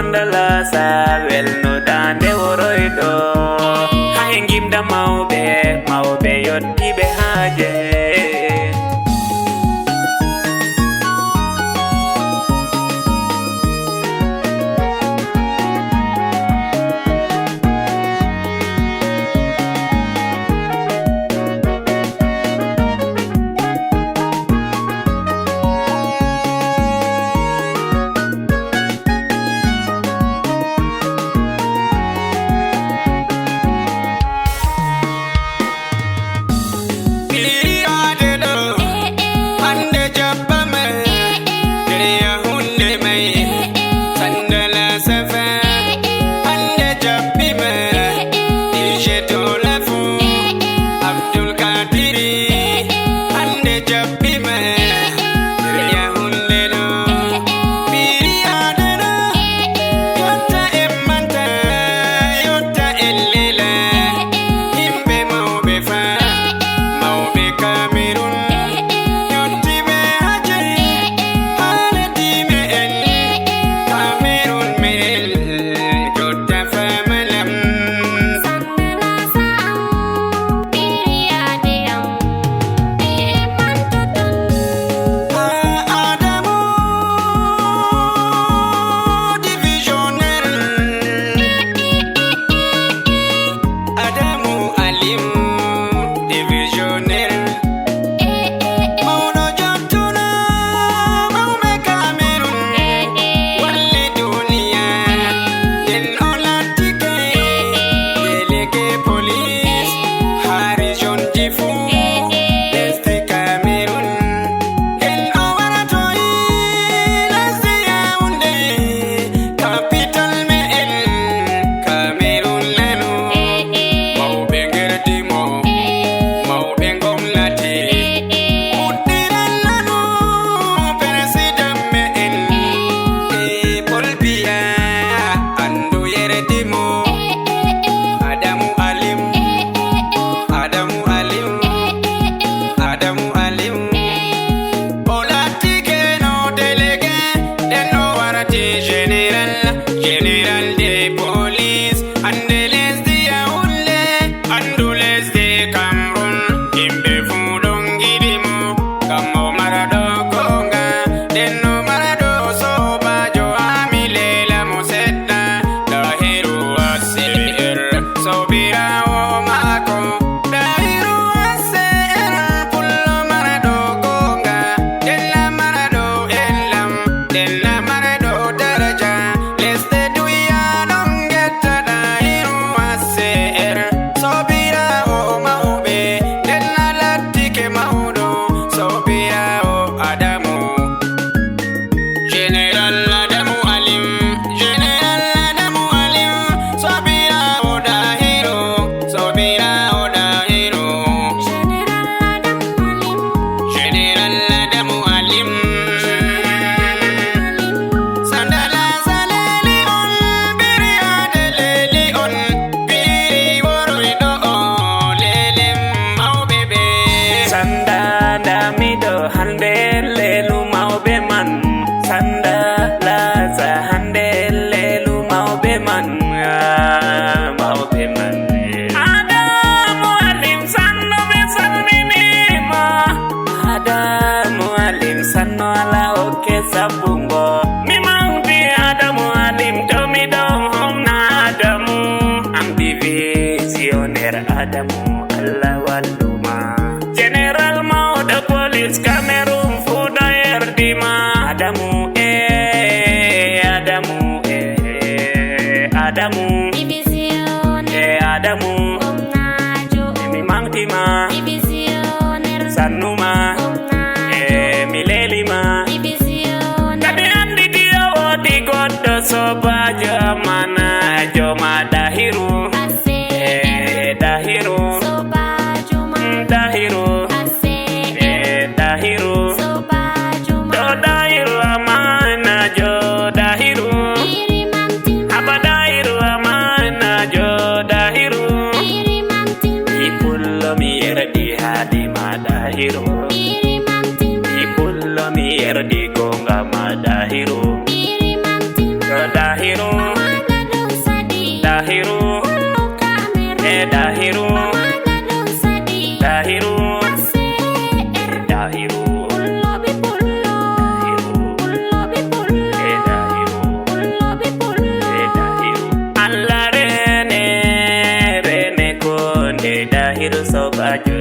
sandala sa wel no dande woroido hay gimda mawbe yotti be haje Adamu Allah walluma General Mauda Police Cameroon Fuda Erdima Adamu Division Adamu Omnajo Memang Tima Divisioner Sanuma Milelima Divisioner Kami andi dia wadi godo soba jamana Joma Dahiru Dahiru Soba Juma Dahiru Dahiru Soba Juma Do Dahiru amana Jo Dahiru Diri mantin Apa Dahiru amana Jo Dahiru Diri mantin Ipullo mi erdi hadi ma Dahiru Diri mantin Ipullo mi erdi gonga ma Dahiru Diri mantin Do Dahiru Dahiru, Mama dong sedih. Dahiru, Perlu kamera. Dahiru, Mama dong sedih. Dahiru, ACR. Dahiru, Pulo bi pulo. Pulo bi pulo. Dahiru, Pulo bi pulo. Dahiru. Allah rene, rene konde Dahiru sobajo